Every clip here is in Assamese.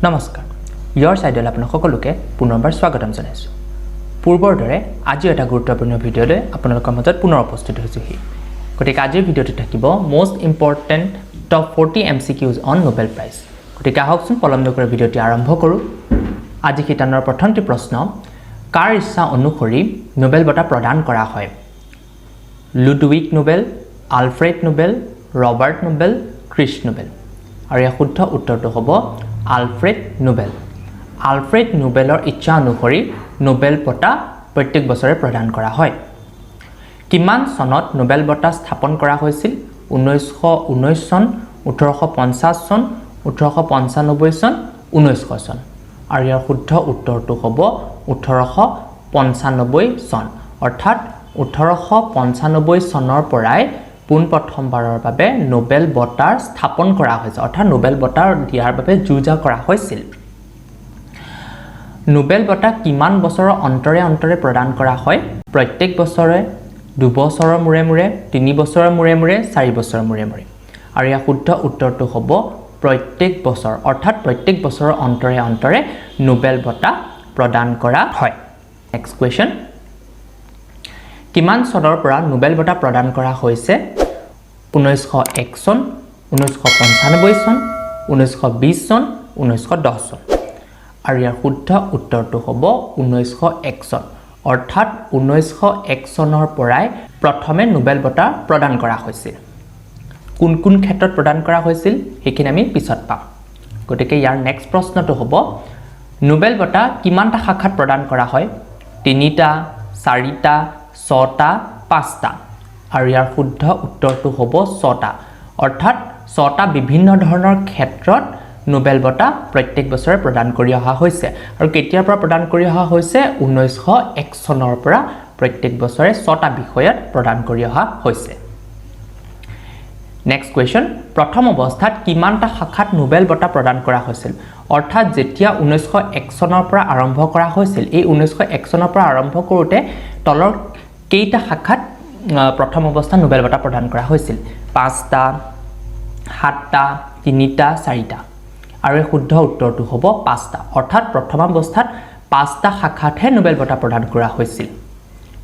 নমস্কাৰ ইয়াৰ সাইডল আপোনাক সকলোকে পুনৰবাৰ স্বাগতম জনাইছো পূৰ্বৰ দৰে আজি এটা গুৰুত্বপূৰ্ণ ভিডিঅ'লৈ আপোনালোকৰ মাজত পুনৰ উপস্থিত হৈছো গতিকে আজিৰ ভিডিঅ'টো থাকিব most important top 40 MCQs on Nobel prize গতিকে আহকচোন পলম নকৰি ভিডিঅ'টি আৰম্ভ কৰো আজি শিতানৰ প্ৰথমটি প্ৰশ্ন কাৰ ইচ্ছা অনুসৰি নোবেল বঁটা প্ৰদান কৰা হয় Ludwig Nobel Alfred Nobel Robert Nobel Chris Nobel আৰু ইয়াৰ শুদ্ধ উত্তৰটো হ'ব আলফ্ৰেড নোবেল আলফ্ৰেড নোবেলৰ ইচ্ছা অনুসৰি নোবেল বঁটা প্ৰত্যেক বছৰে প্ৰদান কৰা হয় কিমান চনত নোবেল বঁটা স্থাপন কৰা হৈছিল 1919 চন 1850 চন 1895 চন 1900 চন আৰু ইয়াৰ শুদ্ধ উত্তৰটো হ'ব 1895 চন অৰ্থাৎ 1895 চনৰ পৰাই পোনপ্ৰথমবাৰৰ বাবে নোবেল বঁটা স্থাপন কৰা হৈছে অৰ্থাৎ নোবেল বঁটা দিয়াৰ বাবে যুঁজা কৰা হৈছিল নোবেল বঁটা কিমান বছৰৰ অন্তৰে অন্তৰে প্ৰদান কৰা হয় প্ৰত্যেক বছৰে 2 বছৰৰ মূৰে মূৰে 3 বছৰৰ মূৰে মূৰে 4 বছৰৰ মূৰে মূৰে আৰু ইয়াৰ শুদ্ধ উত্তৰটো হ'ব প্ৰত্যেক বছৰ অৰ্থাৎ প্ৰত্যেক বছৰৰ অন্তৰে অন্তৰে নোবেল বঁটা প্ৰদান কৰা হয় নেক্সট কোৱেশ্চন কিমান চনৰ পৰা নোবেল বঁটা প্ৰদান কৰা হৈছে 1901 চন 1995 চন 1920 চন 1910 চন আৰু ইয়াৰ শুদ্ধ উত্তৰটো হ'ব 1901 চন অৰ্থাৎ 1901 চনৰ পৰাই প্ৰথমে নোবেল বঁটা প্ৰদান কৰা হৈছিল কোন কোন ক্ষেত্ৰত প্ৰদান কৰা হৈছিল হেকিন আমি পিছত পাম গতিকে ইয়াৰ নেক্সট প্ৰশ্নটো হ'ব নোবেল বঁটা কিমানটা শাখাত প্ৰদান কৰা হয় 3টা 4টা 6টা 5টা আৰু ইয়াৰ শুদ্ধ উত্তৰটো হ'ব 6টা অৰ্থাৎ 6টা বিভিন্ন ধৰণৰ ক্ষেত্ৰত নোবেল বঁটা প্ৰত্যেক বছৰে প্ৰদান কৰি অহা হৈছে আৰু কেতিয়াৰ পৰা প্ৰদান কৰি অহা হৈছে 1901 চনৰ পৰা প্ৰত্যেক বছৰে 6টা বিষয়ত প্ৰদান কৰি অহা হৈছে নেক্সট কোৱেশ্চন প্ৰথম অৱস্থাত কিমানটা শাখাত নোবেল বঁটা প্ৰদান কৰা হৈছিল অৰ্থাৎ যেতিয়া 1901 চনৰ পৰা আৰম্ভ কৰা হৈছিল এই 1901 চনৰ পৰা আৰম্ভ কৰোতে তলৰ কেইটা শাখাত প্ৰথম অৱস্থাত নোবেল বঁটা প্ৰদান কৰা হৈছিল 5টা 7টা 3টা 4টা আৰু এই শুদ্ধ উত্তৰটো হ'ব 5টা অৰ্থাৎ প্ৰথম অৱস্থাত 5টা শাখাতহে নোবেল বঁটা প্ৰদান কৰা হৈছিল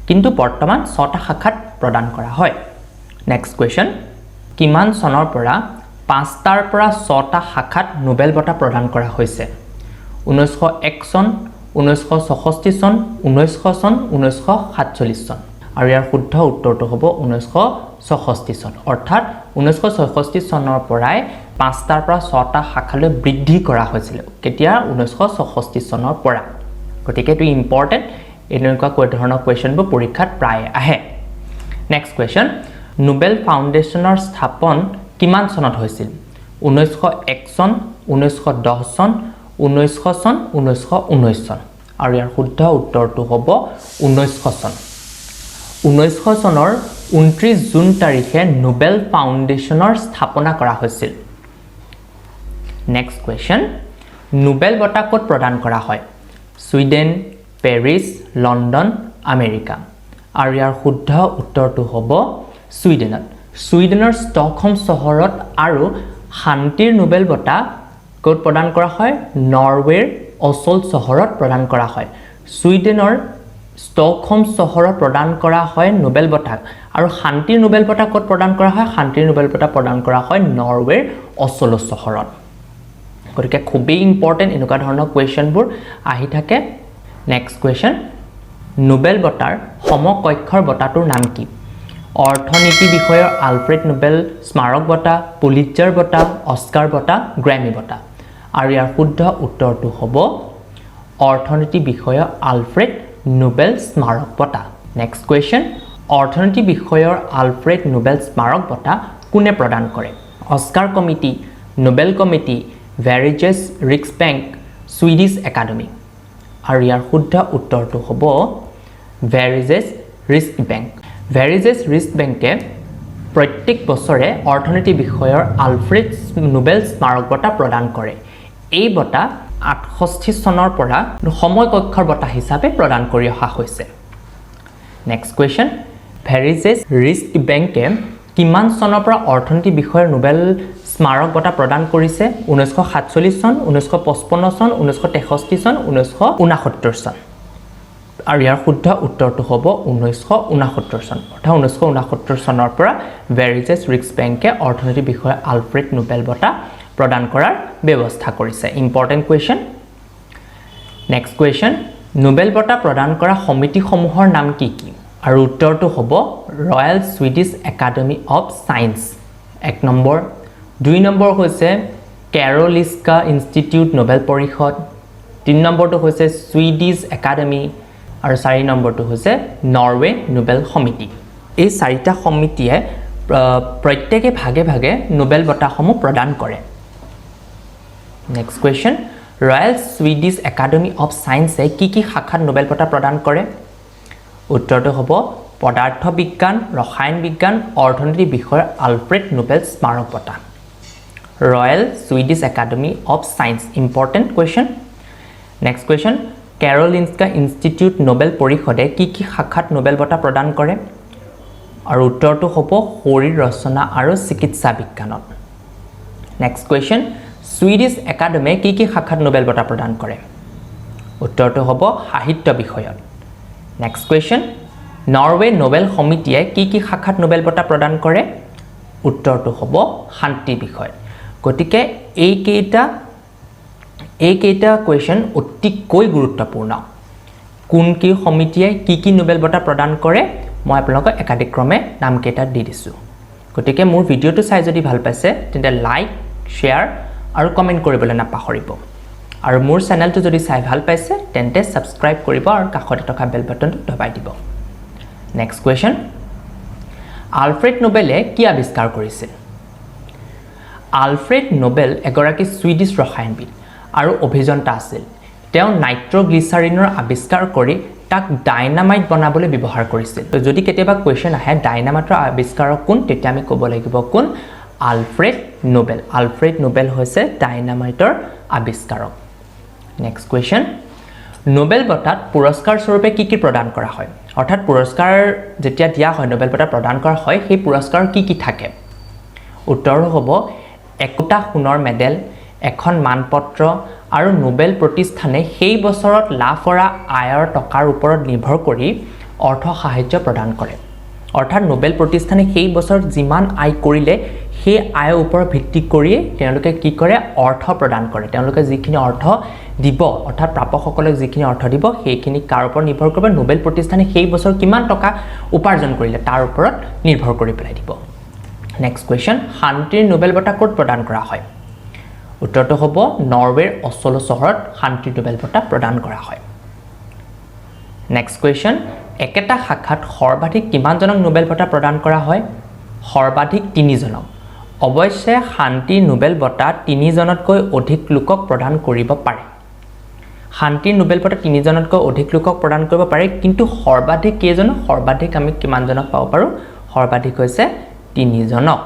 কিন্তু বৰ্তমান 6টা শাখাত প্ৰদান কৰা হয় নেক্সট কোৱেশ্চন কিমান চনৰ পৰা 5টাৰ পৰা 6টা শাখাত নোবেল বঁটা প্ৰদান কৰা হৈছে 1901 চন 1964 চন 1900 চন 1947 চন আৰু ইয়াৰ শুদ্ধ উত্তৰটো হ'ব 1964 চন অৰ্থাৎ 1964 চনৰ পৰাই 5টাৰ পৰা 6টা শাখালৈ বৃদ্ধি কৰা হৈছিল কেতিয়া 1964 চনৰ পৰা গতিকে এটো ইম্পৰ্টেন্ট এনেকুৱা কৈ ধৰণৰ কোৱেশ্চনবোৰ পৰীক্ষাত প্ৰায় আহে নেক্সট কোৱেশ্চন নোবেল ফাউণ্ডেশ্যনৰ স্থাপন কিমান চনত হৈছিল 1901 চন 1910 চন 1900 চন 1919 চন আৰু ইয়াৰ শুদ্ধ উত্তৰটো হ'ব 1900 চন 1900 চনৰ 29 জুন তাৰিখে নোবেল ফাউণ্ডেশ্যনৰ স্থাপনা কৰা হৈছিল নেক্সট কোৱেশ্চন নোবেল বঁটা ক'ত প্ৰদান কৰা হয় ছুইডেন পেৰিছ লণ্ডন আমেৰিকা আৰু ইয়াৰ শুদ্ধ উত্তৰটো হ'ব ছুইডেনৰ ষ্টকহোম চহৰত আৰু শান্তিৰ নোবেল বঁটা ক'ত প্ৰদান কৰা হয় নৰৱেৰ অছল চহৰত প্ৰদান কৰা হয় ছুইডেনৰ ষ্টকহোম চহৰত প্ৰদান কৰা হয় নোবেল বঁটা আৰু শান্তিৰ নোবেল বঁটা ক'ত প্ৰদান কৰা হয় শান্তিৰ নোবেল বঁটা প্ৰদান কৰা হয় নৰৱেৰ অছল চহৰত গতিকে খুবেই ইম্পৰ্টেন্ট এনেকুৱা ধৰণৰ কোৱেশ্চনবোৰ আহি থাকে নেক্সট কোৱেশ্চন নোবেল বঁটাৰ সমকক্ষৰ বঁটাটোৰ নাম কি অৰ্থনীতি বিষয়ৰ আলফ্ৰেড নোবেল স্মাৰক বঁটা পুলিটজাৰ বঁটা অস্কাৰ বঁটা গ্ৰেমি বঁটা আৰু ইয়াৰ শুদ্ধ উত্তৰটো হ'ব অৰ্থনীতি বিষয়ৰ আলফ্ৰেড নোবেল স্মাৰক বঁটা নেক্সট কোৱেশ্চন অৰ্থনীতি বিষয়ৰ আলফ্ৰেড নোবেল স্মাৰক বঁটা কোনে প্ৰদান কৰে Oscar committee Nobel committee Sveriges Riksbank Swedish academy আৰু ইয়াৰ শুদ্ধ উত্তৰটো হ'ব ভেৰিজেছ ৰিস্ক বেংক ভেৰিজেছ ৰিস্ক বেংকে প্ৰত্যেক বছৰে অৰ্থনীতি বিষয়ৰ আলফ্ৰেড নোবেল স্মাৰক বঁটা প্ৰদান কৰে এই বঁটা 68 চনৰ পৰা সমকক্ষৰ বঁটা হিচাপে প্ৰদান কৰি অহা হৈছে নেক্সট কোৱেশ্চন ভেৰিজেছ ৰিস্ক বেংকে কিমান চনৰ পৰা অৰ্থনীতি বিষয়ৰ নোবেল স্মাৰক বঁটা প্ৰদান কৰিছে 1947 চন 1955 চন 1963 চন 1969 চন আৰু ইয়াৰ শুদ্ধ উত্তৰটো হ'ব 1969 চন অৰ্থাৎ 1969 চনৰ পৰা ভেৰিজেছ ৰিক্স বেংকে অৰ্থনীতি বিষয়ে আলফ্ৰেড নোবেল বঁটা প্ৰদান কৰাৰ ব্যৱস্থা কৰিছে important question next question Nobel বঁটা প্ৰদান কৰা সমিতিসমূহৰ নাম কি কি আৰু উত্তৰটো হ'ব Royal Swedish Academy of Science 1 number 2 number হৈছে কেৰোলিস্কা ইনষ্টিটিউট নোবেল পৰিষদ 3 নম্বৰটো হৈছে সুইডিছ একাডেমি আৰু 4 নম্বৰটো হৈছে নৰৱে নোবেল সমিতি এই চাৰিটা সমিতিয়ে প্ৰত্যেকে ভাগে ভাগে নোবেল বঁটাসমূহ প্ৰদান কৰে next question Royal Swedish Academy of সায়েন্সে কি শাখাত নোবেল বঁটা প্ৰদান কৰে উত্তৰটো হ'ব পদাৰ্থ বিজ্ঞান ৰসায়ন বিজ্ঞান অৰ্থনীতি বিষয়ৰ আলফ্ৰেড নোবেল স্মাৰক বঁটা Royal Swedish Academy of Science important question next question Karolinska Institute Nobel পৰিষদে কি শাখাত নোবেল বঁটা প্ৰদান কৰে আৰু উত্তৰটো হ'ব শৰীৰ ৰচনা আৰু চিকিৎসা বিজ্ঞানত নেক্সট কোৱেশ্চন সুইডিছ একাডেমি কি শাখাত নোবেল বঁটা প্ৰদান কৰে উত্তৰটো হ'ব সাহিত্য বিষয়ত নেক্সট কোৱেশ্চন নৰৱে নোবেল সমিতিয়ে কি শাখাত নোবেল বঁটা প্ৰদান কৰে উত্তৰটো হ'ব শান্তি বিষয়ত গতিকে এইকেইটা কোৱেশ্চন অতিকৈ গুৰুত্বপূৰ্ণ কোন কি সমিতিয়ে কি নোবেল বঁটা প্ৰদান কৰে মই আপোনালোকক একাধিক্ৰমে নামকেইটা দি দিছোঁ গতিকে মোৰ ভিডিঅ'টো চাই যদি ভাল পাইছে তেন্তে লাইক শ্বেয়াৰ আৰু কমেণ্ট কৰিবলৈ নাপাহৰিব আৰু মোৰ চেনেলটো যদি চাই ভাল পাইছে তেন্তে সাবস্ক্ৰাইব কৰিব আৰু কাষতে থকা বেল বাটনটো দবাই দিব নেক্সট কোৱেশ্চন আলফ্ৰেড নোবেলে কি আৱিষ্কাৰ কৰিছিল আলফ্ৰেড নোবেল এগৰাকী সুইডিছ ৰসায়নবিদ আৰু অভিযন্তা আছিল তেওঁ নাইট্ৰগ্লিচাৰিনৰ আৱিষ্কাৰ কৰি তাক ডাইনামাইট বনাবলৈ ব্যৱহাৰ কৰিছিল যদি কেতিয়াবা কোৱেশ্চন আহে ডাইনামাইটৰ আৱিষ্কাৰক কোন তেতিয়া আমি ক'ব লাগিব কোন আলফ্ৰেড নোবেল হৈছে ডাইনামাইটৰ আৱিষ্কাৰক নেক্সট কোৱেশ্চন নোবেল বঁটাত পুৰস্কাৰ স্বৰূপে কি প্ৰদান কৰা হয় অৰ্থাৎ পুৰস্কাৰ যেতিয়া দিয়া হয় নোবেল বঁটা প্ৰদান কৰা হয় সেই পুৰস্কাৰ কি থাকে উত্তৰ হ'ব একোটা সোণৰ মেডেল এখন মানপত্ৰ আৰু নোবেল প্ৰতিষ্ঠানে সেই বছৰত লাভ কৰা আয়ৰ টকাৰ ওপৰত নিৰ্ভৰ কৰি অৰ্থ সাহায্য প্ৰদান কৰে অৰ্থাৎ নোবেল প্ৰতিষ্ঠানে সেই বছৰত যিমান আয় কৰিলে সেই আয়ৰ ওপৰত ভিত্তি কৰি তেওঁলোকে কি কৰে অৰ্থ প্ৰদান কৰে তেওঁলোকে যিখিনি অৰ্থ দিব অৰ্থাৎ প্ৰাপকসকলক যিখিনি অৰ্থ দিব সেইখিনি কাৰ ওপৰত নিৰ্ভৰ কৰিব নোবেল প্ৰতিষ্ঠানে সেই বছৰ কিমান টকা উপাৰ্জন কৰিলে তাৰ ওপৰত নিৰ্ভৰ কৰি পেলাই দিব নেক্সট কোৱেশ্চন শান্তিৰ নোবেল বঁটা ক'ত প্ৰদান কৰা হয় উত্তৰটো হ'ব নৰৱেৰ অছলো চহৰত শান্তিৰ নোবেল বঁটা প্ৰদান কৰা হয় নেক্সট কোৱেশ্চন একেটা শাখাত সৰ্বাধিক কিমানজনক নোবেল বঁটা প্ৰদান কৰা হয় সৰ্বাধিক 3 জনক অৱশ্যে শান্তিৰ নোবেল বঁটা 3 জনতকৈ অধিক লোকক প্ৰদান কৰিব পাৰে শান্তিৰ নোবেল বঁটা 3 জনতকৈ অধিক লোকক প্ৰদান কৰিব পাৰে কিন্তু সৰ্বাধিক কেইজনক সৰ্বাধিক আমি কিমানজনক পাব পাৰো সৰ্বাধিক হৈছে 3 জনক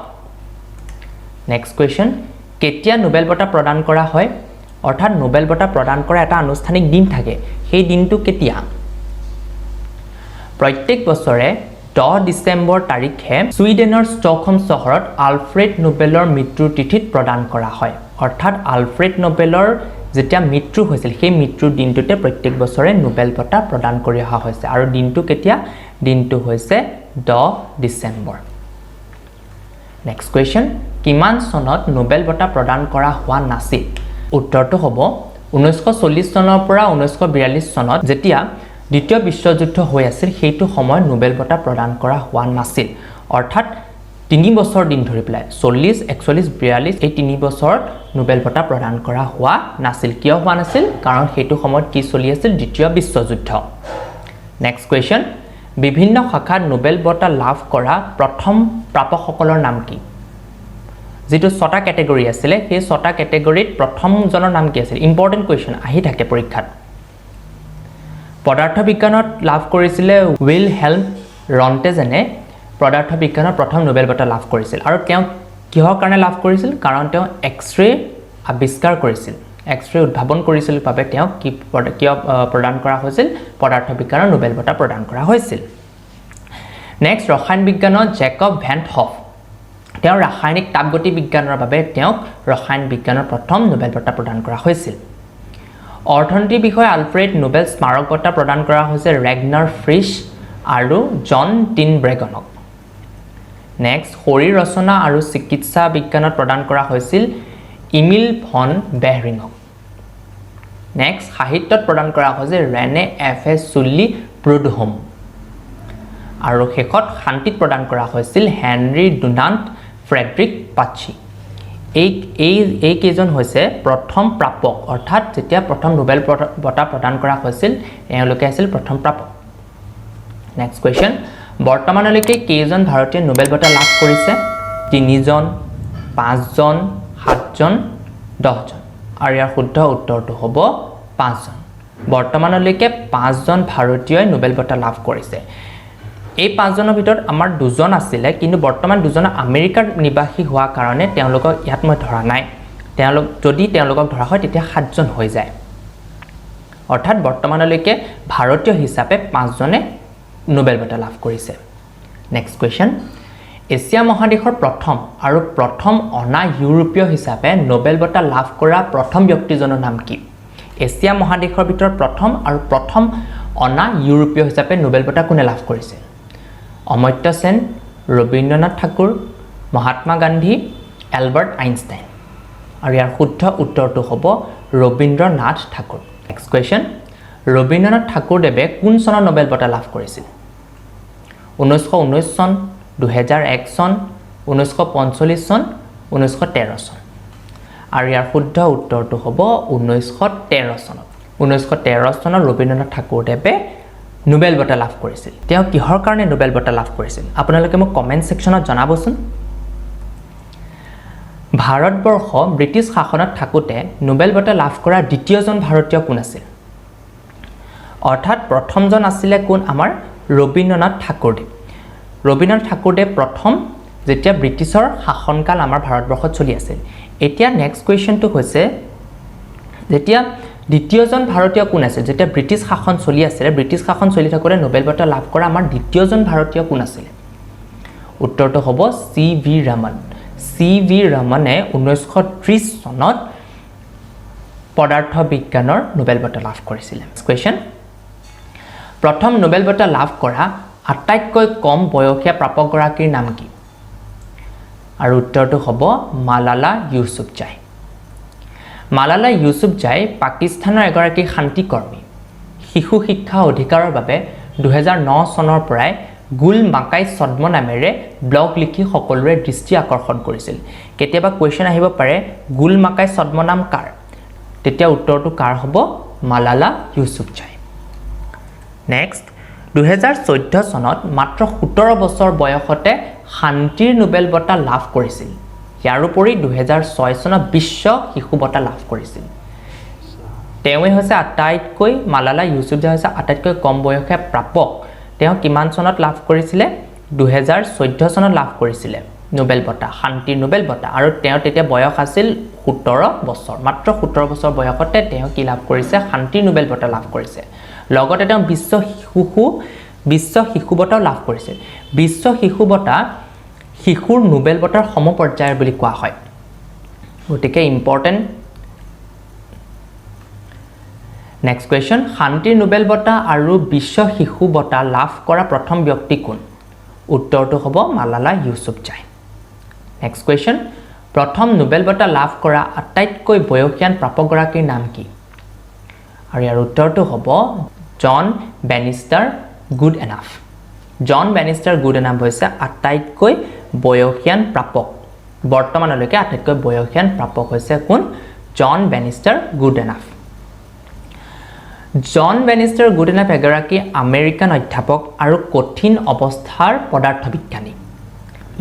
নেক্সট কোৱেশ্চন কেতিয়া নোবেল বঁটা প্ৰদান কৰা হয় অৰ্থাৎ নোবেল বঁটা প্ৰদান কৰা এটা আনুষ্ঠানিক দিন থাকে সেই দিনটো কেতিয়া প্ৰত্যেক বছৰে 10 ডিসেম্বৰ তাৰিখে সুইডেনৰ ষ্টকহোম চহৰত আলফ্ৰেড নোবেলৰ মৃত্যুৰ তিথিত প্ৰদান কৰা হয় অৰ্থাৎ আলফ্ৰেড নোবেলৰ যেতিয়া মৃত্যু হৈছিল সেই মৃত্যুৰ দিনটোতে প্ৰত্যেক বছৰে নোবেল বঁটা প্ৰদান কৰি অহা হৈছে আৰু দিনটো কেতিয়া দিনটো হৈছে 10 ডিসেম্বৰ নেক্সট কোৱেশ্চন কিমান চনত নোবেল বঁটা প্ৰদান কৰা হোৱা নাছিল উত্তৰটো হ'ব 1940 চনৰ পৰা 1942 চনত যেতিয়া দ্বিতীয় বিশ্বযুদ্ধ হৈ আছিল সেইটো সময় নোবেল বঁটা প্ৰদান কৰা হোৱা নাছিল অৰ্থাৎ 3 বছৰ দিন ধৰি পেলাই 40 41 42 এই 3 বছৰত নোবেল বঁটা প্ৰদান কৰা হোৱা নাছিল কিয় হোৱা নাছিল কাৰণ সেইটো সময়ত কি চলি আছিল দ্বিতীয় বিশ্বযুদ্ধ নেক্সট কোৱেশ্চন বিভিন্ন শাখাত নোবেল বঁটা লাভ কৰা প্ৰথম প্ৰাপকসকলৰ নাম কি যেটো 6টা ক্যাটেগৰি আছিল সেই 6টা ক্যাটেগৰিত প্ৰথমজনৰ নাম কি আছিল ইম্পৰ্টেন্ট কোৱেশ্চন আহি থাকে পৰীক্ষাত পদাৰ্থ বিজ্ঞানত লাভ কৰিছিল উইলহেল্ম ৰন্টেজেনে পদাৰ্থ বিজ্ঞানৰ প্ৰথম নোবেল বঁটা লাভ কৰিছিল আৰু তেওঁ কিহৰ কাৰণে লাভ কৰিছিল কাৰণ তেওঁ এক্স-ৰে আৱিষ্কাৰ কৰিছিল এক্স-ৰে উদ্ভাৱন কৰিছিল বাবে তেওঁ কি প্ৰদান কৰা হৈছিল পদাৰ্থ বিজ্ঞানৰ নোবেল বঁটা প্ৰদান কৰা হৈছিল নেক্সট ৰসায়ন বিজ্ঞানত জেকব ভেন হফ তেওঁ ৰাসায়নিক তাপগতি বিজ্ঞানৰ বাবে তেওঁক ৰসায়ন বিজ্ঞানৰ প্ৰথম নোবেল বঁটা প্ৰদান কৰা হৈছিল অৰ্থনীতিৰ বিষয়ে আলফ্ৰেড নোবেল স্মাৰক বঁটা প্ৰদান কৰা হৈছে ৰেগনাৰ ফ্ৰিছ আৰু জন টিনব্ৰেগনক নেক্সট শৰীৰ ৰচনা আৰু চিকিৎসা বিজ্ঞানত প্ৰদান কৰা হৈছিল ইমিল ভন বেহৰিঙক নেক্সট সাহিত্যত প্ৰদান কৰা হৈছে ৰেনে এফ এ চুল্লি প্ৰুডহোম আৰু শেষত শান্তিত প্ৰদান কৰা হৈছিল হেনৰি ডুনাণ্ট ফ্ৰেডৰিক পাচ্ছি এই কেইজন হৈছে প্ৰথম প্ৰাপক অৰ্থাৎ যেতিয়া প্ৰথম নোবেল বঁটা প্ৰদান কৰা হৈছিল এওঁলোকে আছিল প্ৰথম প্ৰাপক নেক্সট কোৱেশ্চন বৰ্তমানলৈকে কেইজন ভাৰতীয় নোবেল বঁটা লাভ কৰিছে 3 জন 5 জন 7 জন 10 জন আৰু ইয়াৰ শুদ্ধ উত্তৰটো হ'ব 5 জন বৰ্তমানলৈকে 5 জন ভাৰতীয়ই নোবেল বঁটা লাভ কৰিছে এই 5 জনৰ ভিতৰত আমাৰ 2 জন আছিল কিন্তু বৰ্তমান 2 জন আমেৰিকাৰ নিবাসী হোৱা কাৰণে তেওঁলোকক ইয়াত মই ধৰা নাই যদি তেওঁলোকক ধৰা হয় তেতিয়া 7 জন হৈ যায় অৰ্থাৎ বৰ্তমানলৈকে ভাৰতীয় হিচাপে 5 জনে নোবেল বঁটা লাভ কৰিছে নেক্সট কোৱেশ্চন এছিয়া মহাদেশৰ প্ৰথম অনা ইউৰোপীয় হিচাপে নোবেল বঁটা লাভ কৰা প্ৰথম ব্যক্তিজনৰ নাম কি এছিয়া মহাদেশৰ ভিতৰত প্ৰথম অনা ইউৰোপীয় হিচাপে নোবেল বঁটা কোনে লাভ কৰিছে অমৰ্ত্য সেন ৰবীন্দ্ৰনাথ ঠাকুৰ মহাত্মা গান্ধী এলবাৰ্ট আইনষ্টাইন আৰু ইয়াৰ শুদ্ধ উত্তৰটো হ'ব ৰবীন্দ্ৰনাথ ঠাকুৰ নেক্সট কোৱেশ্চন ৰবীন্দ্ৰনাথ ঠাকুৰদেৱে কোন চনত নোবেল বঁটা লাভ কৰিছিল 1919 চন 2001 চন 1945 চন 1913 চন আৰু ইয়াৰ শুদ্ধ উত্তৰটো হ'ব 1913 চনত 1913 চনত ৰবীন্দ্ৰনাথ ঠাকুৰদেৱে নোবেল বঁটা লাভ কৰিছিল তেওঁ কিহৰ কাৰণে নোবেল বঁটা লাভ কৰিছিল আপোনালোকে মোক কমেন্ট সেকশনত জনাবচোন ভাৰতবৰ্ষ ব্ৰিটিছ শাসনত থাকোতে নোবেল বঁটা লাভ কৰা দ্বিতীয়জন ভাৰতীয় কোন আছিল অৰ্থাৎ প্ৰথমজন আছিল কোন আমাৰ ৰবীন্দ্ৰনাথ ঠাকুৰদেৱ প্ৰথম যেতিয়া ব্ৰিটিছৰ শাসনকাল আমাৰ ভাৰতবৰ্ষত চলি আছিল এতিয়া নেক্সট কোৱেশ্চনটো হৈছে যেতিয়া দ্বিতীয়জন ভাৰতীয় কোন আছিল যেতিয়া ব্ৰিটিছ শাসন চলি থাকোতে নোবেল বঁটা লাভ কৰা আমাৰ দ্বিতীয়জন ভাৰতীয় কোন আছিল উত্তৰটো হ'ব চি ভি ৰমনে 1930 চনত পদাৰ্থ বিজ্ঞানৰ নোবেল বঁটা লাভ কৰিছিল কোৱেশ্চন প্ৰথম নোবেল বঁটা লাভ কৰা আটাইতকৈ কম বয়সীয়া প্ৰাপকগৰাকীৰ নাম কি আৰু উত্তৰটো হ'ব মালালা ইউছুফজাই পাকিস্তানৰ এগৰাকী শান্তিকৰ্মী শিশু শিক্ষা অধিকাৰৰ বাবে 2009 চনৰ পৰাই গুল মাকাই ছদ্ম নামেৰে ব্লগ লিখি সকলোৰে দৃষ্টি আকৰ্ষণ কৰিছিল কেতিয়াবা কোৱেশ্চন আহিব পাৰে গুল মাকাই ছদ্ম নাম কাৰ তেতিয়া উত্তৰটো কাৰ হ'ব মালালা ইউছুফজাই নেক্সট 2014 চনত মাত্ৰ 17 বছৰ বয়সতে শান্তিৰ নোবেল বঁটা লাভ কৰিছিল ইয়াৰ উপৰি 2006 চনত বিশ্ব শিশু বঁটা লাভ কৰিছিল তেওঁ হৈছে আটাইতকৈ মালালা ইউছুফজাই হৈছে আটাইতকৈ কম বয়সীয়া প্ৰাপক তেওঁ কিমান চনত লাভ কৰিছিলে 2014 চনত লাভ কৰিছিলে নোবেল বঁটা শান্তিৰ নোবেল বঁটা আৰু তেওঁ তেতিয়া বয়স আছিল 17 বছৰ মাত্ৰ 17 বছৰ বয়সতে তেওঁ কি লাভ কৰিছে শান্তিৰ নোবেল বঁটা লাভ কৰিছে লগতে তেওঁ বিশ্ব শিশু বঁটাও লাভ কৰিছে বিশ্ব শিশু বঁটা শিশুৰ নোবেল বঁটাৰ সমপৰ্যায়ৰ বুলি কোৱা হয় গতিকে ইম্পৰ্টেন্ট নেক্সট কোৱেশ্চন শান্তিৰ নোবেল বঁটা আৰু বিশ্ব শিশু বঁটা লাভ কৰা প্ৰথম ব্যক্তি কোন উত্তৰটো হ'ব মালালা ইউছুফজাই নেক্সট কোৱেশ্চন প্ৰথম নোবেল বঁটা লাভ কৰা আটাইতকৈ বয়সীয়ান প্ৰাপকগৰাকীৰ নাম কি আৰু ইয়াৰ উত্তৰটো হ'ব জন বেনিষ্টাৰ গুড এনাফ হৈছে আটাইতকৈ বয়সীয়ান প্ৰাপক বৰ্তমানলৈকে আটাইতকৈ বয়সীয়ান প্ৰাপক হৈছে কোন জন বেনিষ্টাৰ গুড এনাফ এগৰাকী আমেৰিকান অধ্যাপক আৰু কঠিন অৱস্থাৰ পদাৰ্থ বিজ্ঞানী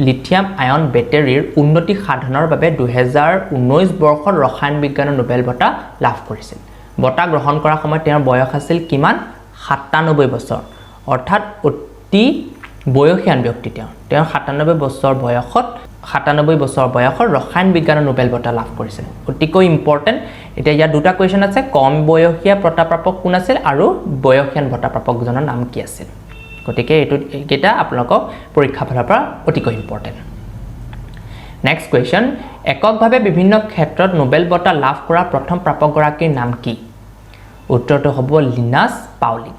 লিথিয়াম আয়ন বেটাৰীৰ উন্নতি সাধনৰ বাবে 2019 বৰ্ষৰ ৰসায়ন বিজ্ঞানৰ নোবেল বঁটা লাভ কৰিছিল বঁটা গ্ৰহণ কৰাৰ সময়ত তেওঁৰ বয়স আছিল কিমান 97 বছৰ অৰ্থাৎ অতি বয়সীয়ান ব্যক্তি তেওঁ 97 বছৰ বয়সত ৰসায়ন বিজ্ঞানৰ নোবেল বঁটা লাভ কৰিছিল অতিকৈ ইম্পৰ্টেন্ট এতিয়া ইয়াত দুটা কোৱেশ্চন আছে কম বয়সীয়া বঁটা প্ৰাপক কোন আছিল আৰু বয়সীয়ান বঁটা প্ৰাপকজনৰ নাম কি আছিল গতিকে এইটো কেইটা আপোনালোকক পৰীক্ষা ফালৰ পৰা অতিকৈ ইম্পৰ্টেন্ট নেক্সট কুৱেশ্যন এককভাৱে বিভিন্ন ক্ষেত্ৰত নোবেল বঁটা লাভ কৰা প্ৰথম প্ৰাপকগৰাকীৰ নাম কি উত্তৰটো হ'ব লিনাছ পাউলিং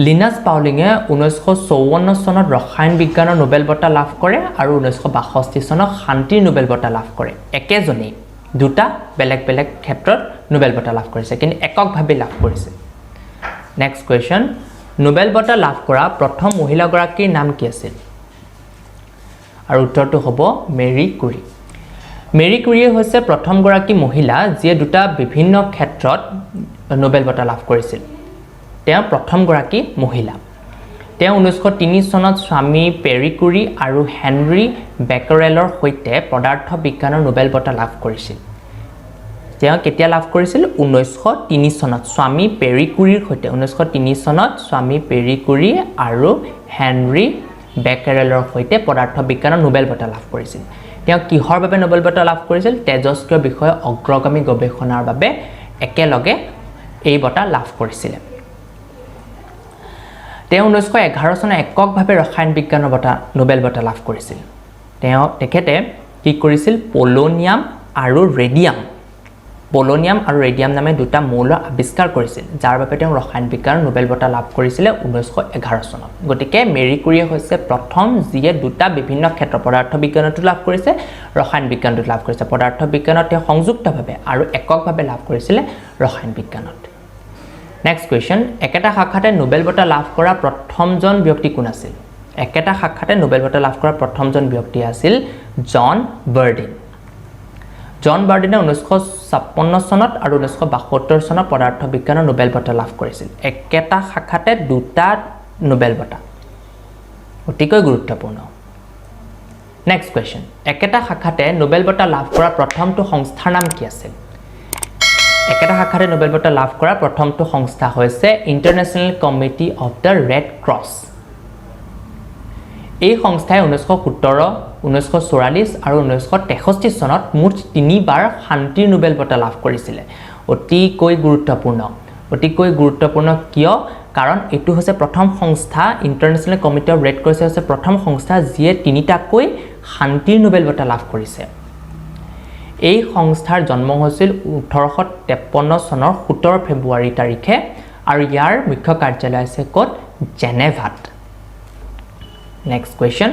লিনাছ পাউলিঙে 1954 চনত ৰসায়ন বিজ্ঞানৰ নোবেল বঁটা লাভ কৰে আৰু 1962 চনত শান্তিৰ নোবেল বঁটা লাভ কৰে একেজনেই দুটা বেলেগ বেলেগ ক্ষেত্ৰত নোবেল বঁটা লাভ কৰিছে কিন্তু এককভাৱে লাভ কৰিছে নেক্সট কুৱেশ্যন নোবেল বঁটা লাভ কৰা প্ৰথম মহিলাগৰাকীৰ নাম কি আছিল আৰু উত্তৰটো হ'ব মেৰী কুৰী মেৰী কুৰীয়ে হৈছে প্ৰথমগৰাকী মহিলা যিয়ে দুটা বিভিন্ন ক্ষেত্ৰত নোবেল বঁটা লাভ কৰিছিল তেওঁ প্ৰথমগৰাকী মহিলা তেওঁ 1903 চনত স্বামী পেৰী কুৰী আৰু হেনৰী বেকাৰেলৰ সৈতে পদাৰ্থ বিজ্ঞানৰ নোবেল বঁটা লাভ কৰিছিল তেওঁ কেতিয়া লাভ কৰিছিল 1903 চনত স্বামী পেৰী কুৰীৰ সৈতে 1903 চনত স্বামী পেৰী কুৰী আৰু হেনৰী বেকাৰেলৰ সৈতে পদাৰ্থ বিজ্ঞানৰ নোবেল বঁটা লাভ কৰিছিল তেওঁ কিহৰ বাবে নোবেল বঁটা লাভ কৰিছিল তেজস্ক্ৰিয় বিষয়ে অগ্ৰগামী গৱেষণাৰ বাবে একেলগে এই বঁটা লাভ কৰিছিল তেওঁ 1911 চনত এককভাৱে ৰসায়ন বিজ্ঞানৰ বঁটা নোবেল বঁটা লাভ কৰিছিল তেখেতে কি কৰিছিল পলোনিয়াম আৰু ৰেডিয়াম নামে দুটা মৌল আৱিষ্কাৰ কৰিছিল যাৰ বাবে তেওঁ ৰসায়ন বিজ্ঞানৰ নোবেল বঁটা লাভ কৰিছিল 1911 চনত গতিকে মেৰী কুৰীয়ে হৈছে প্ৰথম যিয়ে দুটা বিভিন্ন ক্ষেত্ৰ পদাৰ্থ বিজ্ঞানতো লাভ কৰিছে ৰসায়ন বিজ্ঞানতো লাভ কৰিছে পদাৰ্থ বিজ্ঞানত তেওঁ সংযুক্তভাৱে আৰু এককভাৱে লাভ কৰিছিল ৰসায়ন বিজ্ঞানত নেক্সট কুৱেশ্যন একেটা শাখাতে নোবেল বঁটা লাভ কৰা প্ৰথমজন ব্যক্তি কোন আছিল একেটা শাখাতে নোবেল বঁটা লাভ কৰা প্ৰথমজন ব্যক্তি আছিল জন বাৰ্ডিন জন বাৰ্ডিনে 1956 চনত আৰু 1972 চনত পদাৰ্থ বিজ্ঞানৰ নোবেল বঁটা লাভ কৰিছিল একেটা শাখাতে দুটা নোবেল বঁটা অতিকৈ গুৰুত্বপূৰ্ণ নেক্সট কুৱেশ্যন একেটা শাখাতে নোবেল বঁটা লাভ কৰা প্ৰথমটো সংস্থাৰ নাম কি আছিল একেটা শাখাতে নোবেল বঁটা লাভ কৰা প্ৰথমটো সংস্থা হৈছে international committee of the red cross এই সংস্থাই 1917 1944 আৰু 1963 চনত মুঠ 3বাৰ শান্তিৰ নোবেল বঁটা লাভ কৰিছিল অতিকৈ গুৰুত্বপূৰ্ণ কিয় কাৰণ এটো হৈছে প্ৰথম সংস্থা international committee of red cross হৈছে প্ৰথম সংস্থা যিয়ে 3টাকৈ শান্তিৰ নোবেল বঁটা লাভ কৰিছে এই সংস্থাৰ জন্ম হৈছিল 1853 চনৰ 17 ফেব্ৰুৱাৰী তাৰিখে আৰু ইয়াৰ মুখ্য কাৰ্যালয় আছে ক'ত জেনেভাত নেক্সট কুৱেশ্যন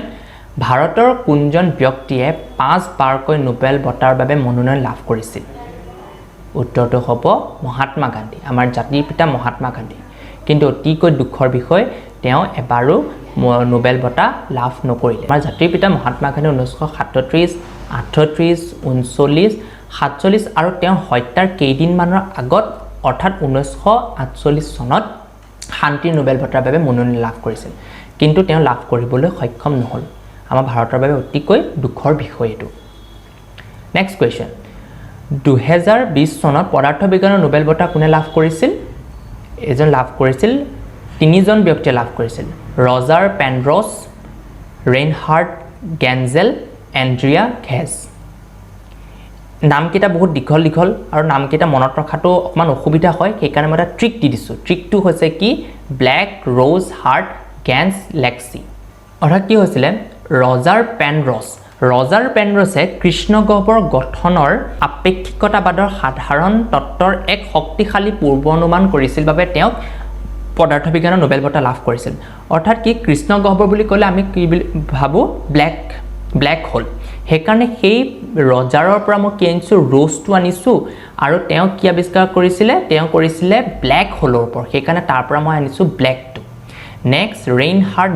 ভাৰতৰ কোনজন ব্যক্তিয়ে 5বাৰকৈ নোবেল বঁটাৰ বাবে মনোনয়ন লাভ কৰিছিল উত্তৰটো হ'ব মহাত্মা গান্ধী আমাৰ জাতিৰ পিতা মহাত্মা গান্ধী কিন্তু অতিকৈ দুখৰ বিষয় তেওঁ এবাৰো নোবেল বঁটা লাভ নকৰিলে আমাৰ জাতিৰ পিতা মহাত্মা গান্ধী 1937 38 39 47 আৰু তেওঁৰ হত্যাৰ কেইদিনমানৰ আগত অৰ্থাৎ 1948 চনত শান্তিৰ নোবেল বঁটাৰ বাবে মনোনয়ন লাভ কৰিছিল কিন্তু তেওঁ লাভ কৰিবলৈ সক্ষম নহল আমাৰ ভাৰতৰ বাবে অতিকৈ দুখৰ বিষয় এটো নেক্সট কুৱেশ্যন 2020 চনত পদাৰ্থ বিজ্ঞানৰ নোবেল বঁটা কোনে লাভ কৰিছিল এজন লাভ কৰিছিল তিনিজন ব্যক্তিয়ে লাভ কৰিছিল ৰজাৰ পেনৰছ ৰেইনহাৰ্ড গেনজেল এন্ড্ৰিয়া ঘেছ নামকেইটা বহুত দীঘল আৰু নামকেইটা মনত ৰখাটো অকমান অসুবিধা হয় সেইকাৰণে মই এটা ট্ৰিক দি দিছোঁ ট্ৰিকটো হৈছে কি ব্লেক ৰ'জ হাৰ্ট গেন্স লেক্সি অৰ্থাৎ কি হৈছিলে ৰজাৰ পেনৰছে কৃষ্ণগহ্বৰ গঠনৰ আপেক্ষিকতাবাদৰ সাধাৰণ তত্ত্বৰ এক শক্তিশালী পূৰ্বানুমান কৰিছিল বাবে তেওঁক পদাৰ্থ বিজ্ঞানৰ নোবেল বঁটা লাভ কৰিছিল অৰ্থাৎ কি কৃষ্ণগহ্বৰ বুলি ক'লে আমি কি ভাবো ব্লেক হোল সেইকাৰণে সেই ৰজাৰৰ পৰা মই কি আনিছো ৰ'জটো আনিছো আৰু তেওঁ কি আৱিষ্কাৰ কৰিছিলে তেওঁ কৰিছিলে ব্লেক হোলৰ ওপৰত সেইকাৰণে তাৰ পৰা মই আনিছো ব্লেকটো নেক্সট ৰেইনহাৰ্ড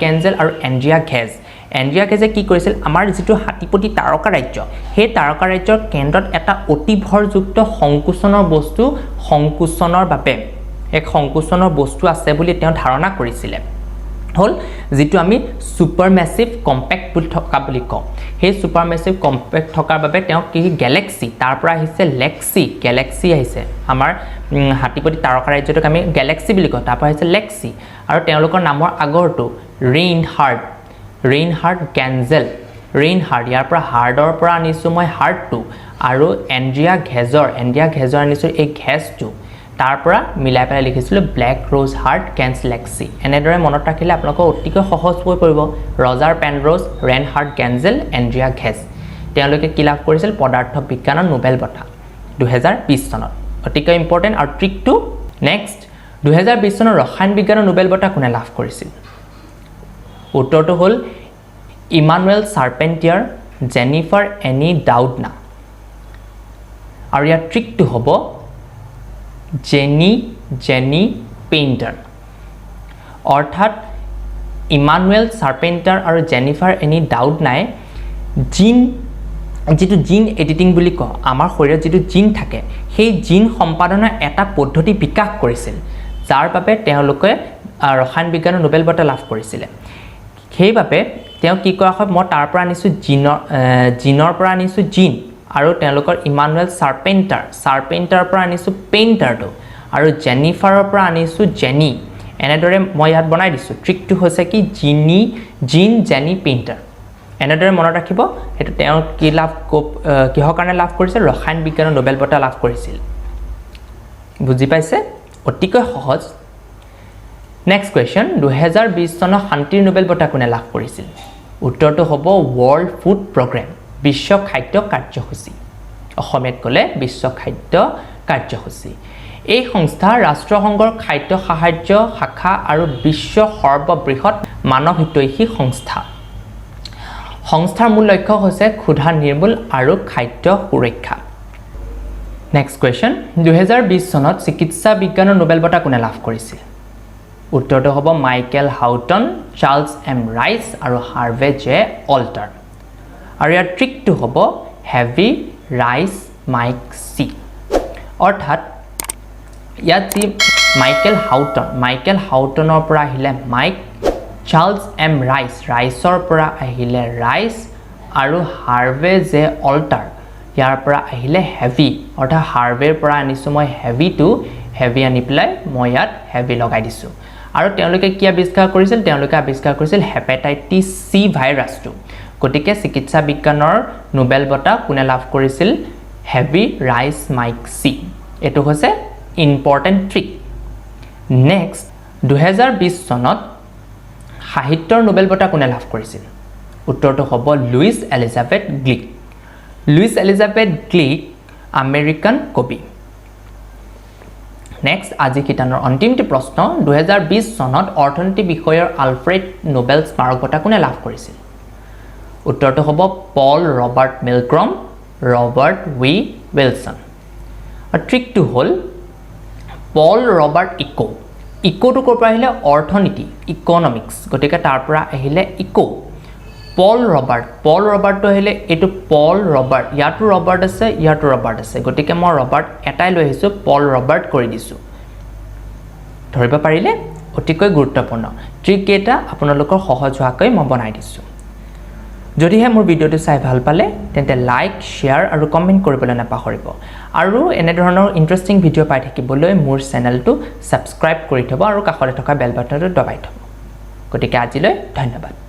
গেনজেল আৰু এন্ড্ৰিয়া ঘেজে কি কৰিছিল আমাৰ যেটো হাতীপতি তাৰকা ৰাজ্য সেই তাৰকা ৰাজ্যৰ কেন্দ্ৰত এটা অতিভৰযুক্ত সংকোচনৰ বাবে এক সংকোচনৰ বস্তু আছে বুলি তেওঁ ধাৰণা কৰিছিল হল যেটো আমি সুপাৰমেসিভ কম্পেক্ট বুলি কওঁ সেই সুপাৰমেসিভ কম্পেক্ট থকাৰ বাবে তেওঁ কি গ্যালাক্সি তাৰ পৰা আহিছে গ্যালাক্সি আহিছে আমাৰ হাতীপতি তাৰকা ৰাজ্যটোক আমি গ্যালাক্সি বুলি কওঁ তাৰ পৰা আহিছে লেক্সি আৰু তেওঁলোকৰ নামৰ আগৰটো ৰেইনহাৰ্ড গেনজেল ইয়াৰ পৰা হাৰ্ডৰ পৰা আনিছো মই হাৰ্টটো আৰু এন্ড্ৰিয়া ঘেজৰ আনিছো এই ঘেজটো তাৰ পৰা মিলাই পেলাই লিখিছিলো ব্লেক ৰ'জ হাৰ্ট কেনছলেক্সি এনেদৰে মনত ৰাখিলে আপোনালোকৰ অতিকৈ সহজ হৈ পৰিব ৰজাৰ পেনৰোজ ৰেনহাৰ্ড গেনজেল এন্ড্ৰিয়া ঘেছ তেওঁলোকে কি লাভ কৰিছিল পদাৰ্থ বিজ্ঞানৰ নোবেল বঁটা 2020 চনত অতিকৈ ইম্পৰ্টেন্ট আৰু ট্ৰিক টু নেক্সট 2020 চনৰ ৰসায়ন বিজ্ঞানৰ নোবেল বঁটা কোনে লাভ কৰিছিল উত্তৰটো হ'ল ইমানুৱেল চাৰ্পেণ্টিয়াৰ জেনিফাৰ এনি ডাউডনা আৰু ইয়াৰ ট্ৰিকটো হ'ব জেনি পেইণ্টাৰ অৰ্থাৎ ইমানুৱেল চাৰ্পেণ্টাৰ আৰু জেনিফাৰ এনি ডাউডনাই যিটো জিন এডিটিং বুলি কওঁ আমাৰ শৰীৰত যিটো জিন থাকে সেই জিন সম্পাদনৰ এটা পদ্ধতি বিকাশ কৰিছিল যাৰ বাবে তেওঁলোকে ৰসায়ন বিজ্ঞানৰ নোবেল বঁটা লাভ কৰিছিল সেইবাবে তেওঁ কি কৰা হয় মই তাৰ পৰা আনিছো জিনৰ পৰা আনিছো জিন আৰু তেওঁলোকৰ ইমানুৱেল চাৰ্পেণ্টাৰৰ পৰা আনিছো পেইণ্টাৰটো আৰু জেনিফাৰৰ পৰা আনিছো জেনি এনেদৰে মই ইয়াত বনাই দিছো ট্ৰিকটো হৈছে কি জেনি পেইণ্টাৰ এনেদৰে মনত ৰাখিব এটো তেওঁ কি লাভ কিহৰ কাৰণে লাভ কৰিছিল ৰসায়ন বিজ্ঞানৰ নোবেল বঁটা লাভ কৰিছিল বুজি পাইছে অতিকৈ সহজ নেক্সট কোৱেশ্চন 2020 চনৰ শান্তিৰ নোবেল বঁটা কোনে লাভ কৰিছিল উত্তৰটো হ'ব ৱৰ্ল্ড ফুড প্ৰগ্ৰাম বিশ্ব খাদ্য কাৰ্যসূচী অসমীয়াত ক'লে বিশ্ব খাদ্য কাৰ্যসূচী এই সংস্থা ৰাষ্ট্ৰসংঘৰ খাদ্য সাহায্য শাখা আৰু বিশ্ব সৰ্ববৃহৎ মানৱ হিতৈষী সংস্থাৰ মূল লক্ষ্য হৈছে ক্ষুধা নিৰ্মূল আৰু খাদ্য সুৰক্ষা নেক্সট কোৱেশ্চন 2020 চনত চিকিৎসা বিজ্ঞানৰ নোবেল বঁটা কোনে লাভ কৰিছিল উত্তৰটো হ'ব Michael Houghton Charles M Rice আৰু হাৰ্ভে জে অল্টাৰ আৰু ইয়াৰ ট্ৰিকটো হ'ব হেভি ৰাইচ মাইক সি অৰ্থাৎ ইয়াত যি মাইকেল হাউটনৰ পৰা আহিলে মাইক চাৰ্লছ এম ৰাইচৰ পৰা আহিলে ৰাইচ আৰু হাৰ্ভে জে অল্টাৰ ইয়াৰ পৰা আহিলে হেভি অৰ্থাৎ হাৰ্ভেৰ পৰা আনিছো মই হেভি আনি পেলাই মই ইয়াত হেভি লগাই দিছো আৰু তেওঁলোকে কি আৱিষ্কাৰ কৰিছিল হেপাটাইটিছ সি ভাইৰাছটো গতিকে চিকিৎসা বিজ্ঞানৰ নোবেল বঁটা কোনে লাভ কৰিছিল হেভি ৰাইচ মাইক সি এটো হৈছে ইম্পৰ্টেন্ট ট্ৰিক নেক্সট 2020 চনত সাহিত্যৰ নোবেল বঁটা কোনে লাভ কৰিছিল উত্তৰটো হ'ব লুইস এলিজাবেথ গ্লিক আমেৰিকান কবি নেক্সট আজি কিতানৰ অন্তিমটি প্ৰশ্ন 2020 চনত অৰ্থনীতি বিষয়ৰ আলফ্ৰেড নোবেল স্মাৰক বঁটা কোনে লাভ কৰিছিল উত্তৰটো হ'ব পল ৰবাৰ্ট মিলগ্ৰম ৰবাৰ্ট উই উইলসন আৰু ট্ৰিকটো হ'ল পল ৰবাৰ্ট ইকোটো ক'ৰ পৰা আহিলে অৰ্থনীতি ইকনমিক্স গতিকে তাৰ পৰা আহিলে ইকো পল ৰবাৰ্টটো আহিলে এটো পল ৰবাৰ্ট ইয়াতো ৰবাৰ্ট আছে গতিকে মই ৰবাৰ্ট এটাই লৈ আহিছো পল ৰবাৰ্ট কৰি দিছো ধৰিব পাৰিলে অতিকৈ গুৰুত্বপূৰ্ণ ট্ৰিক এটা আপোনালোকৰ সহজ হোৱাকৈ মই বনাই দিছো যদিহে মোৰ ভিডিওটো চাই ভাল পালে তেন্তে লাইক শেয়াৰ আৰু কমেন্ট কৰিবলৈ নাপাহৰিব আৰু এনে ধৰণৰ ইন্টাৰেষ্টিং ভিডিও পাই থাকিবলৈ মোৰ চেনেলটো সাবস্ক্ৰাইব কৰি থব আৰু কাষতে থকা বেল বাটনটো দবাই থব গতিকে আজিলৈ ধন্যবাদ